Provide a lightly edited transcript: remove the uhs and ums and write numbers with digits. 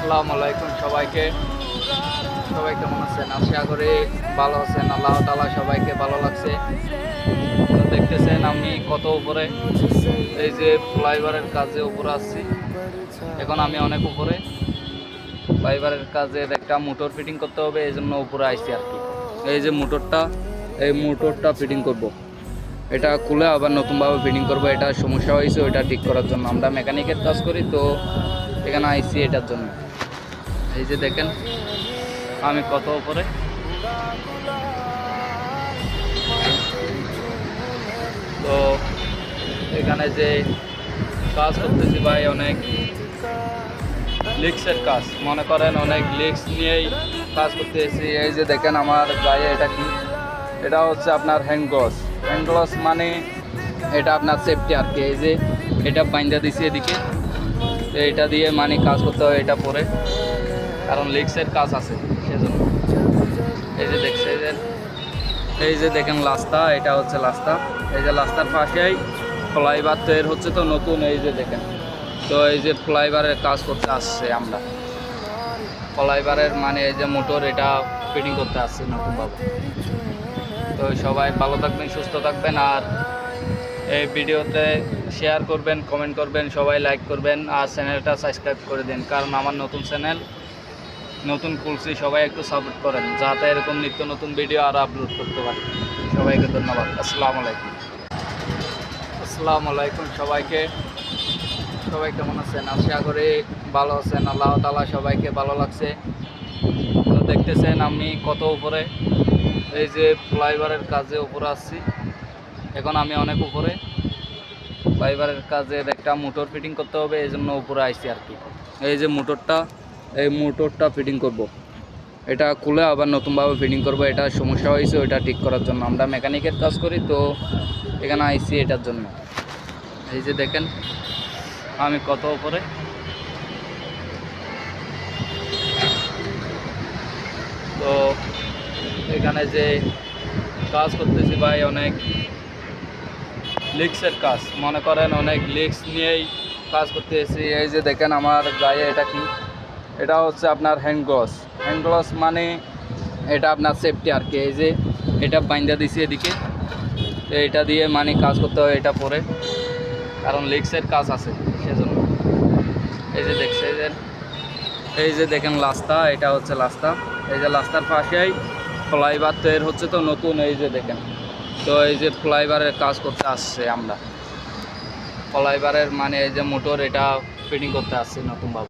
আসসালামু আলাইকুম সবাইকে। সবাই কেমন আছেন? আশা করি ভালো আছেন। আল্লাহ তাআলা সবাইকে ভালো লাগছে। তো দেখতেছেন আমি কত উপরে, এই যে ফ্লাইওভারের কাজে উপরে আসছি। এখন আমি অনেক উপরে ফ্লাইওভারের কাজে একটা মোটর ফিটিং করতে হবে, এই জন্য উপরে আইছি আর কি। এই যে মোটরটা ফিটিং করব। এটা খুলে আবার নতুনভাবে ফিটিং করব। এটা সমস্যা হয়েছে, ওইটা ঠিক করার জন্য। আমরা মেকানিকের কাজ করি, তো এখানে আইসি এটার জন্য। এই যে দেখেন আমি কত উপরে। তো এখানে যে কাজ করতেছি ভাই, অনেক লিক্সের কাজ, মনে করেন অনেক লিক্স নিয়েই কাজ করতেছি। এই যে দেখেন আমার গায়ে এটা কি, এটা হচ্ছে আপনার হ্যান্ড গ্লাভস মানে এটা আপনার সেফটি আর কি। এই যে এটা বাইন্দা দিছি এদিকে, তো এটা দিয়ে মানে কাজ করতে হয় এটা পরে, কারণ লিক্সের কাজ আছে সেজন্য। এই যে দেখছেন, এই যে দেখেন রাস্তা, এটা হচ্ছে রাস্তা। এই যে রাস্তার পাশেই ফ্লাইওভার তৈরি হচ্ছে, তো নতুন। এই যে দেখেন, তো এই যে ফ্লাইওভারের কাজ করতে আসছে আমরা। ফ্লাইওভারের মানে এই যে মোটর, এটা ফিটিং করতে আসছে নতুনভাবে। তো সবাই ভালো থাকবেন, সুস্থ থাকবেন, আর এই ভিডিওতে শেয়ার করবেন, কমেন্ট করবেন, সবাই লাইক করবেন, আর চ্যানেলটা সাবস্ক্রাইব করে দিন, কারণ আমার নতুন চ্যানেল নতুন খুলছি। সবাই একটু সাপোর্ট করেন, যাতে এরকম নিত্য নতুন ভিডিও আরও আপলোড করতে পারি। সবাইকে ধন্যবাদ। আসসালামু আলাইকুম। আসসালামু আলাইকুম সবাইকে। সবাই কেমন আছেন? আশা করি ভালো আছেন। আল্লাহ তাআলা সবাইকে ভালো লাগছে। তো দেখতেছেন আমি কত উপরে, এই যে ফ্লাইওভারের কাজে উপরে আসছি। এখন আমি অনেক উপরে ফ্লাইওভারের কাজের একটা মোটর ফিটিং করতে হবে, এই জন্য উপরে আইছি আর কি। এই যে মোটরটা ফিটিং করব। এটা খুলে আবার নতুনভাবে ফিটিং করব। এটা সমস্যা হয়েছে, ওইটা ঠিক করার জন্য। আমরা মেকানিকের কাজ করি, তো এখানে আইসি এটার জন্য। এই যে দেখেন আমি কত উপরে। তো এখানে যে কাজ করতেছি ভাই, অনেক লিক্সের কাজ, মনে করেন অনেক লিক্স নিয়েই কাজ করতেছি। এই যে দেখেন আমার গায়ে এটা কি, এটা হচ্ছে আপনার হ্যান্ড গ্লাভস মানে এটা আপনার সেফটি আর কি। এই যে এটা বাইন্দা দিছি এদিকে, তো এটা দিয়ে মানে কাজ করতে হয় এটা পরে, কারণ লিক্সের কাজ আছে সেজন্য। এই যে দেখছেন, এই যে দেখেন রাস্তা, এটা হচ্ছে রাস্তা। এই যে রাস্তার পাশেই ফ্লাইওভার তৈরি হচ্ছে, তো নতুন। এই যে দেখেন, তো এই যে ফ্লাইওভারের কাজ করতে আসছে আমরা। ফ্লাইওভারের মানে এই যে মোটর, এটা ফিটিং করতে আসছে নতুনভাবে।